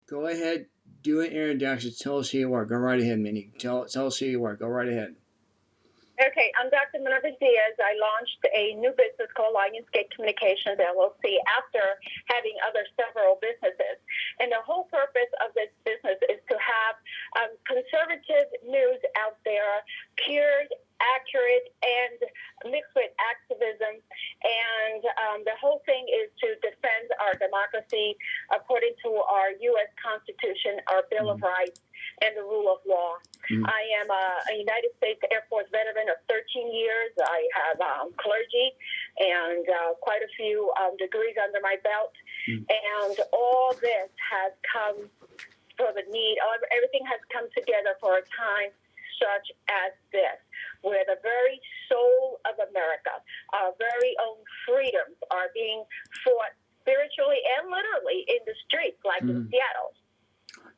Go ahead, do an introduction. Tell us who you are. Go right ahead, Minnie. Tell us who you are. Go right ahead. Okay, I'm Dr. Minerva Diaz. I launched a new business called Lionsgate Communications LLC after having other several businesses. And the whole purpose of this business is to have conservative news out there, pure, accurate, and mixed with activism. And the whole thing is to defend our democracy according to our U.S. Constitution, our Bill of Rights, and the rule of law. I am a United States Air Force veteran of 13 years. I have clergy and quite a few degrees under my belt. And all this has come for the need. Everything has come together for a time such as this, where the very soul of America, our very own freedoms are being fought spiritually and literally in the streets, like in Seattle.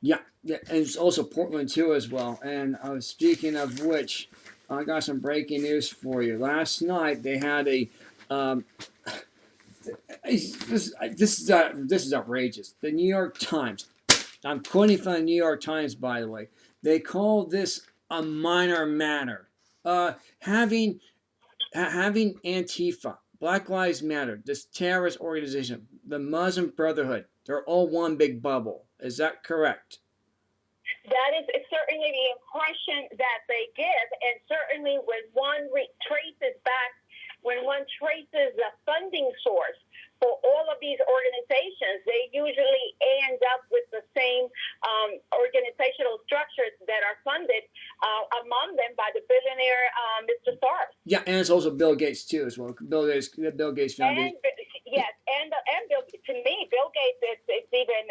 Yeah, and it's also Portland too as well. And speaking of which, I got some breaking news for you. Last night they had a this is outrageous. The New York Times. I'm quoting from the New York Times, by the way. They call this a minor matter. Having Antifa, Black Lives Matter, this terrorist organization, the Muslim Brotherhood, they're all one big bubble. Is that correct? That is certainly the impression that they give, and certainly when one traces back, when one traces the funding source for all of these organizations, they usually end up with the same organizational structures that are funded among them by the billionaire Mr. Soros. Yeah, and it's also Bill Gates too as well. Bill Gates Foundation. Yes, and Bill, to me, Bill Gates, it's even.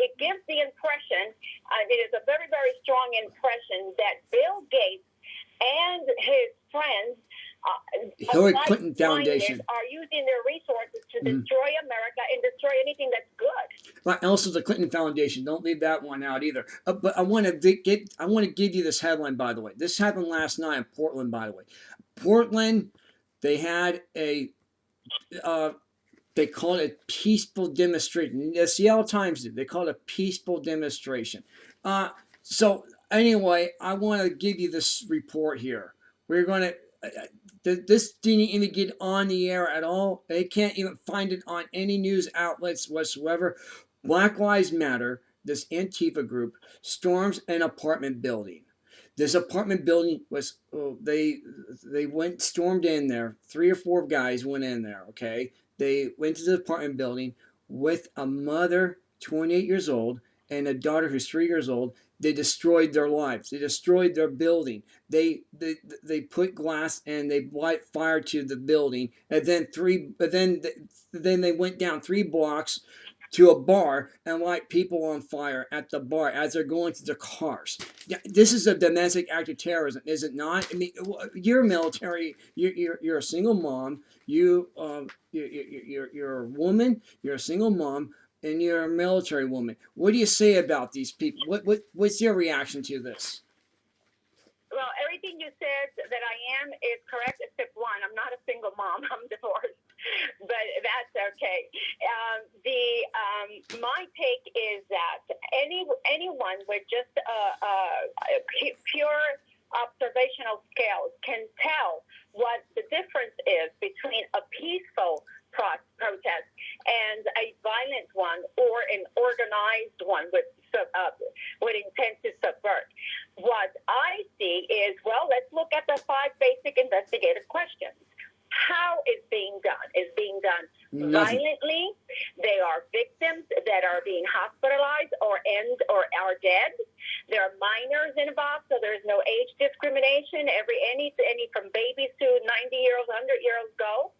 It gives the impression, it is a very, very strong impression that Bill Gates and his friends, Hillary Clinton Foundation, are using their resources to destroy America and destroy anything that's good. Right, and also the Clinton Foundation. Don't leave that one out either. But I want to give you this headline, by the way. This happened last night in Portland, by the way. Portland, they had a they called it a peaceful demonstration. The Seattle Times did. They called it a peaceful demonstration. So anyway, I want to give you this report here. We're going to. This didn't even get on the air at all. They can't even find it on any news outlets whatsoever. Black Lives Matter, this Antifa group, storms an apartment building. This apartment building was they stormed in there. 3 or 4 guys went in there. Okay, they went to the apartment building with a mother, 28 years old, and a daughter who's 3 years old. They destroyed their lives. They destroyed their building. They put glass and they light fire to the building, and then they went down 3 blocks to a bar and light people on fire at the bar as they're going to their cars. Yeah, this is a domestic act of terrorism, is it not? I mean, you're military. You're a single mom. You're a woman. You're a single mom, and you're a military woman. What do you say about these people? What's your reaction to this? Well, everything you said that I am is correct, except one. I'm not a single mom. I'm divorced, but that's okay. My take is that anyone with just pure observational skills can tell what the difference is between a peaceful protest and a violent one or an organized one with intent to subvert. What I see is, well, let's look at the 5 basic investigative questions. How is being done? Is being done violently? They are victims that are being hospitalized or are dead. There are minors involved, so there's no age discrimination. Any from babies to 90-year-olds, 100-year-olds go.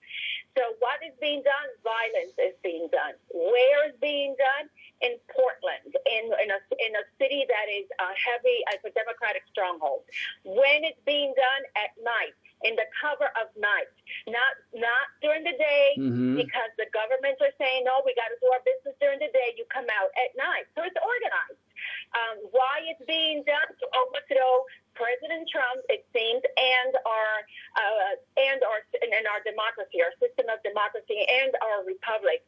So what is being done? Violence is being done. Where is being done? In Portland, in a city that is heavy as a Democratic stronghold. When it's being done at night, in the cover of night, not during the day, because the governments are saying, no, we got to do our business during the day. You come out at night. So it's organized. Why it's being done to overthrow President Trump, it seems, and our democracy, our system of democracy, and our republic.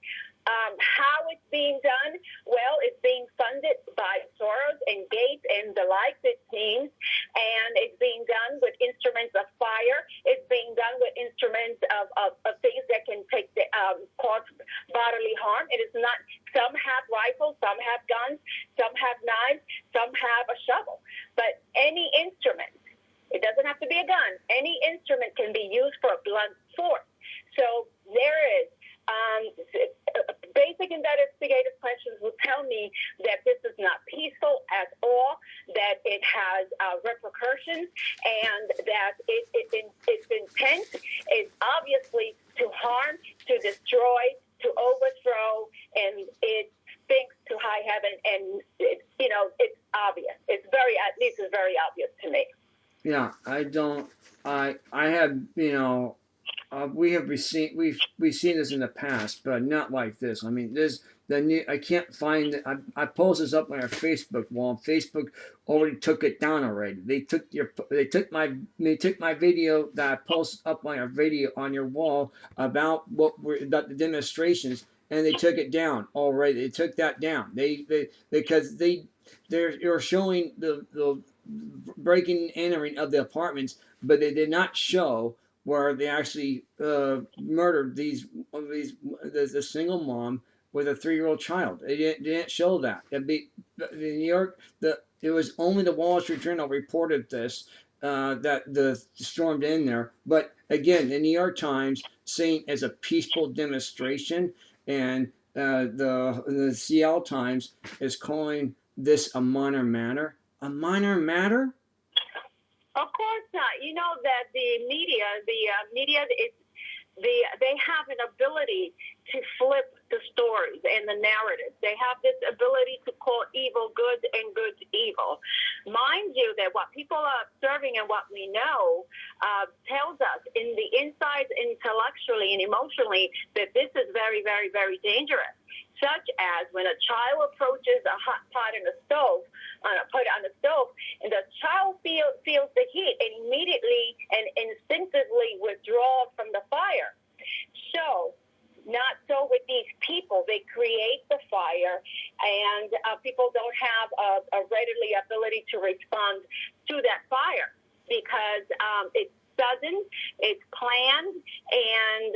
How it's being done? Well, it's being funded by Soros and Gates and the likes, it seems, and it's being done with instruments of fire. It's being done with instruments of things that can cause bodily harm. It is not. Some have rifles, some have guns, some have knives, some have a shovel. But any instrument, it doesn't have to be a gun. Any instrument can be used for a blunt force. So there is basic investigative questions will tell me that this is not peaceful at all, that it has repercussions, and that its intent is obviously to harm, to destroy, to overthrow, and it thinks to high heaven, and it's obvious. It's at least it's very obvious to me. Yeah, I have, we've seen this in the past, but not like this. I mean, I can't find it. I posted this up on our Facebook wall. Facebook already took it down already. They took my video that I posted up on your wall about about the demonstrations, and they took it down already. They took that down. Because they're showing the breaking and entering of the apartments, but they did not show where they actually murdered the single mom with a 3-year-old child. They didn't show that. The New York, it was only the Wall Street Journal reported this, that the stormed in there. But again, the New York Times saying as a peaceful demonstration, and the Seattle Times is calling this a minor matter. A minor matter? Of course not. You know that the media, they have an ability to flip the stories and the narrative. They have this ability to call evil good and good evil. Mind you that what people are observing and what we know tells us in the insides, intellectually and emotionally, that this is very, very, very dangerous. Such as when a child approaches a hot pot in a stove, and the child feels the heat and immediately and instinctively withdraws from the fire. So, not so with these people. They create the fire, and people don't have a readily ability to respond to that fire because it's sudden, it's planned, and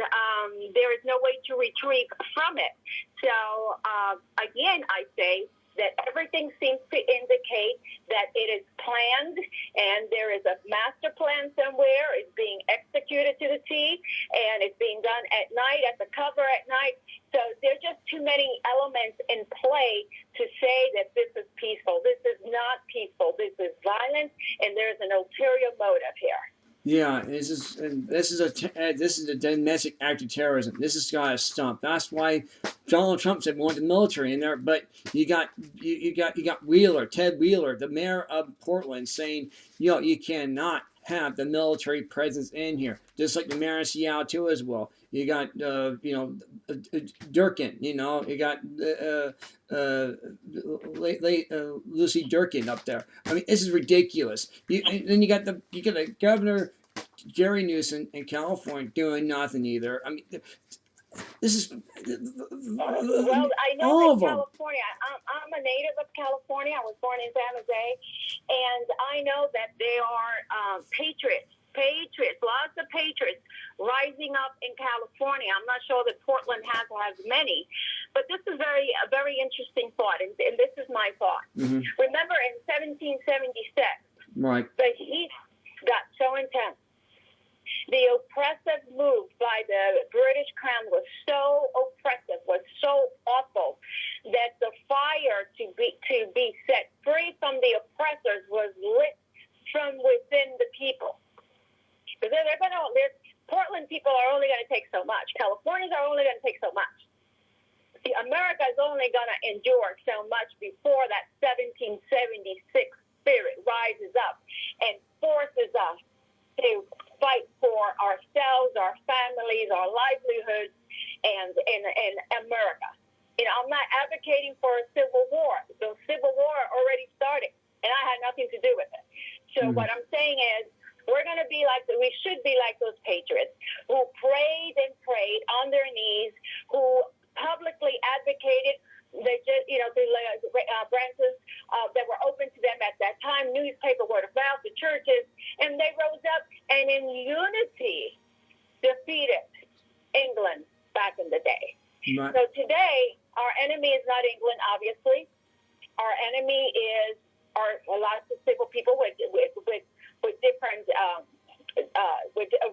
there is no way to retrieve from it. So, again, I say that everything seems to indicate that it is planned, and there is a master plan somewhere. It's being executed to the T, and it's being done at night, at the cover at night. So there's just too many elements in play to say that this is peaceful. This is not peaceful. This is violence, and there's an ulterior motive here. Yeah, this is a domestic act of terrorism. This has got to stop. That's why Donald Trump said we want the military in there. But you got Wheeler, Ted Wheeler, the mayor of Portland, saying, you cannot have the military presence in here. Just like the mayor of Seattle too, as well. You got Durkin. You got Lucy Durkin up there. I mean, this is ridiculous. Then you got the governor Jerry Newsom in California doing nothing either. I mean, this is well, I know that California. I'm a native of California. I was born in San Jose, and I know that they are patriots, lots of patriots rising up in California. I'm not sure that Portland has many, but this is a very interesting thought, and this is my thought. Mm-hmm. Remember in 1776, right? The heat got so intense. The oppressive move by the British Crown was so oppressive, was so awful, that the fire to be set free from the oppressors was lit from within the people. Because Portland people are only going to take so much. Californians are only going to take so much. America is only going to endure so much before that 1776 spirit rises up and forces us to fight for ourselves, our families, our livelihoods, and America. I'm not advocating for a civil war. The civil war already started, and I had nothing to do with it. So what I'm saying is, we should be like those patriots who prayed and prayed on their knees, who publicly advocated branches that were open to them at that time, newspaper, word of mouth, the churches, and they rose up and in unity defeated England back in the day. Right. So today, our enemy is not England, obviously. Our enemy are lots of civil people with different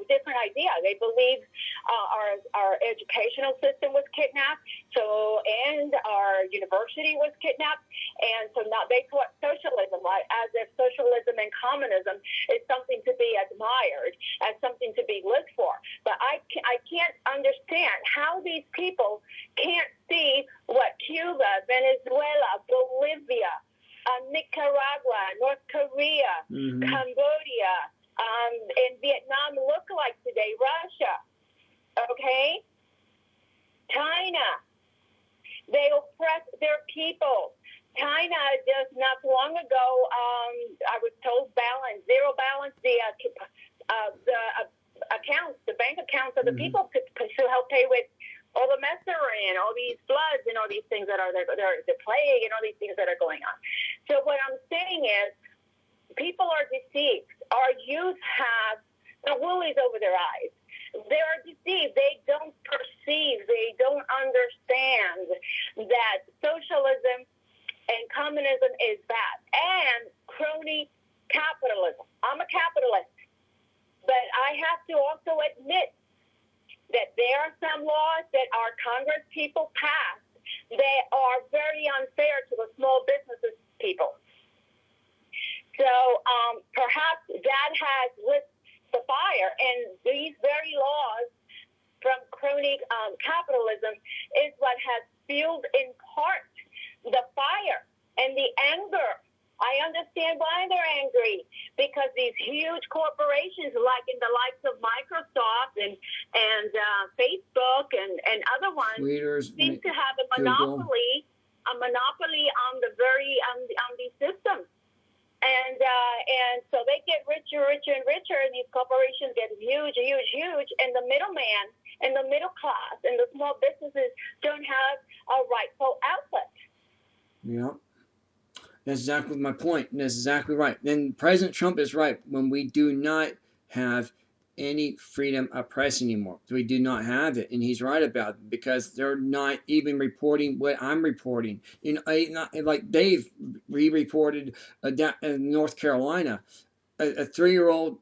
different ideas. They believe our educational system was kidnapped, and our university was kidnapped, and so now they taught socialism, like as if socialism and communism is something to be admired, as something to be lived for. But I can't understand how these people can't see what Cuba, Venezuela, Bolivia, Nicaragua, North Korea, Cambodia, and Vietnam look like today, Russia, okay? China, they oppress their people. China just not long ago, I was told zero balance the accounts, the bank accounts of the people to help pay with all the mess they're in, all these floods and all these things that are there, the plague and all these things that are going on. So what I'm saying is, people are deceived. Our youth have the woolies over their eyes. They are deceived. They don't perceive. They don't understand that socialism and communism is bad, and crony capitalism. I'm a capitalist, but I have to also admit that there are some laws that our Congress people passed that are very unfair to the small businesses people. So perhaps that has lit the fire, and these very laws from crony capitalism is what has fueled in part the fire and the anger. I understand why they're angry, because these huge corporations, like in the likes of Microsoft and Facebook and other ones, seem to have a monopoly on the on these systems. And so they get richer and richer, and these corporations get huge, and the middleman and the middle class and the small businesses don't have a rightful outlet. Yeah. That's exactly my point. And that's exactly right. And President Trump is right when we do not have any freedom of press anymore. We do not have it. And he's right about it, because they're not even reporting what I'm reporting. Like Dave reported in North Carolina, a 3-year-old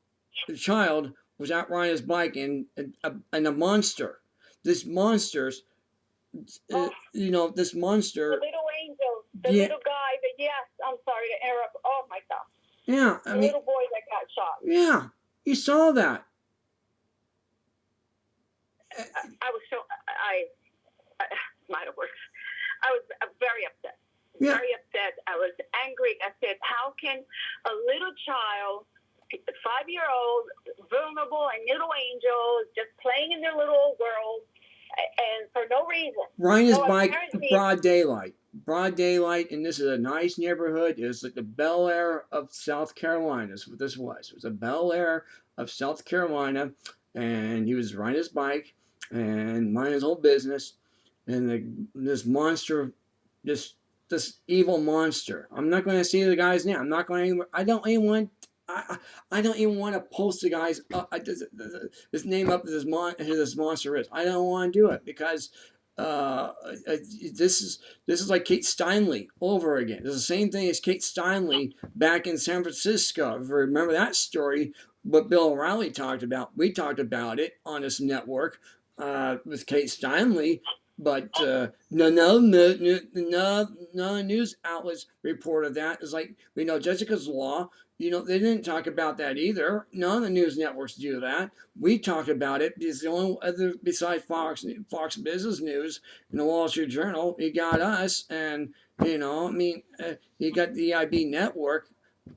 child was out riding his bike and a monster. This monster's, this monster. The little angel, the little guy yes, I'm sorry to interrupt. Oh my God. Yeah, the little boy that got shot. Yeah, you saw that. I was so, my words. I was very upset. Yeah. Very upset. I was angry. I said, how can a little child, 5-year-old, vulnerable and little angels, just playing in their little world, and for no reason. Riding his bike in broad daylight, and this is a nice neighborhood. It's like the Bel Air of South Carolina. That's what this was. It was a Bel Air of South Carolina, and he was riding his bike and minding his own business. And this monster, this evil monster. I'm not going to say the guy's name. I don't even want to post the guy's his name up as this monster is. I don't want to do it, because this is like Kate Steinle over again. It's the same thing as Kate Steinle back in San Francisco. If you remember that story, what Bill O'Reilly talked about. We talked about it on this network with Kate Steinle. But no news outlets reported that. It's like, Jessica's Law. They didn't talk about that either. None of the news networks do that. We talked about it because the only other, besides Fox Business News and the Wall Street Journal, you got us, and you got the EIB network,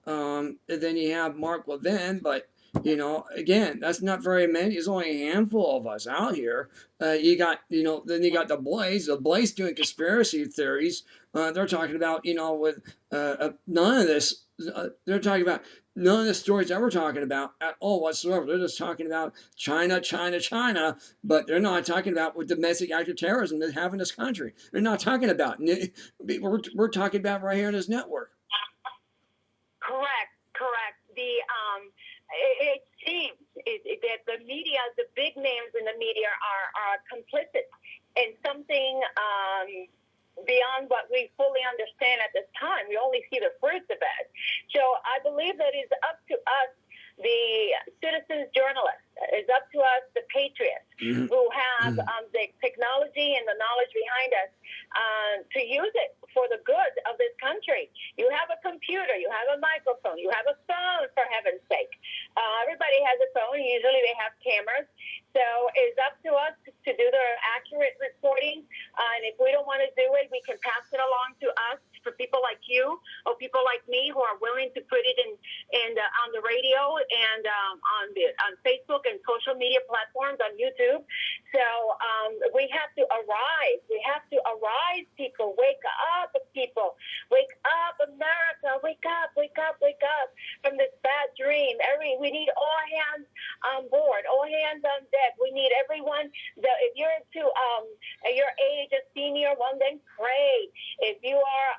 and then you have Mark Levin, but Again, that's not very many. There's only a handful of us out here. You got, then you got the Blaze doing conspiracy theories. They're talking about, with none of this. They're talking about none of the stories that we're talking about at all whatsoever. They're just talking about China, China, China, but they're not talking about what domestic act of terrorism they have in this country. They're not talking about. We're talking about right here in this network. Correct. It seems that the media, the big names in the media, are complicit in something beyond what we fully understand at this time. We only see the fruits of it. So I believe that it's up to us, the citizens journalists, it's up to us, the patriots, who have the technology and the knowledge behind us to use it for the good of this country. You have a computer, you have a microphone, you have a phone, for heaven's sake. Everybody has a phone. Usually they have cameras. So it's up to us to do the accurate reporting. And if we don't want to do it, we can pass it along to us, for people like you or people like me who are willing to put it in on the radio and on Facebook and social media platforms, on YouTube. So we have to arise. We have to arise, people. Wake up, people. Wake up, America. Wake up, wake up, wake up from this bad dream. We need all hands on board, all hands on deck. We need everyone. If you're your age, a senior, well, then pray. If you are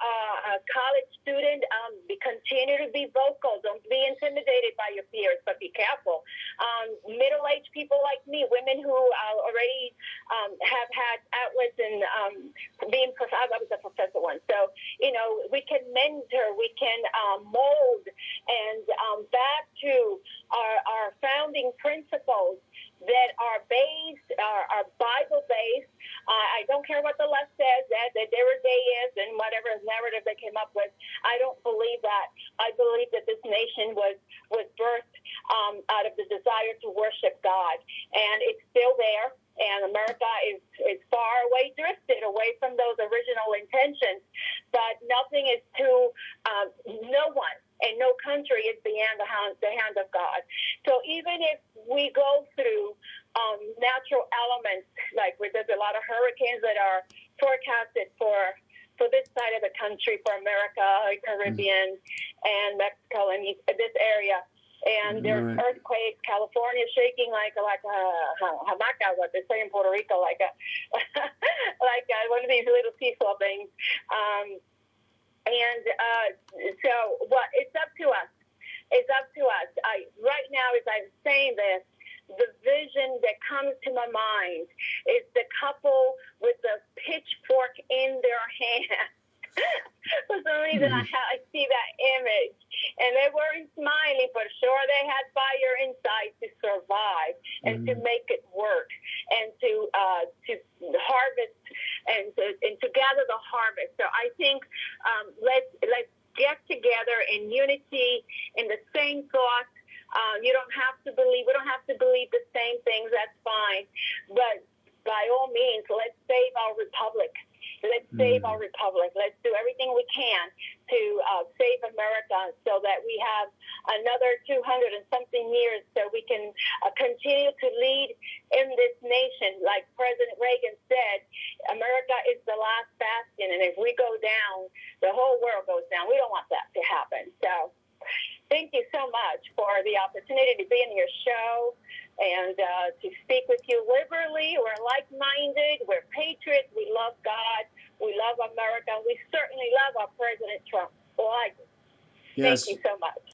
a college student, continue to be vocal. Don't be intimidated by your peers, but be careful. Middle-aged people like me, women who already have had outlets in being I was a professor once. So, we can mentor, we can mold, and back to our founding principles that are based, are Bible-based. I don't care what the left says, that there a day is, and whatever narrative they came up with. I don't believe that. I believe that this nation was birthed out of the desire to worship God, and it's still there. And America is far away, drifted away from those original intentions. But nothing is too, no one and no country is beyond the hand of God. So even if we go through natural elements, like there's a lot of hurricanes that are forecasted for this side of the country, for America, Caribbean, and Mexico, and this area. And there's earthquakes. California shaking like a hamaca, what they say in Puerto Rico, like one of these little seesaw things. So it's up to us. It's up to us. Right now, as I'm saying this, the vision that comes to my mind is the couple with the pitchfork in their hand. For some reason, I see that image, and they weren't smiling, but sure they had fire inside to survive and to make it work, and to harvest and to gather the harvest. So I think let's get together in unity, in the same thoughts. We don't have to believe the same things. That's fine, but by all means, let's save our republic. Let's save our republic. Let's do everything we can to save America, so that we have another 200 and something years, so we can continue to lead in this nation. Like President Reagan said, America is the last bastion, and if we go down, the whole world goes down. We don't want that to happen. So thank you so much for the opportunity to be in your show and to speak with you liberally. We're like-minded. We're patriots. We love God. We love America. We certainly love our President Trump. Yes. Thank you so much.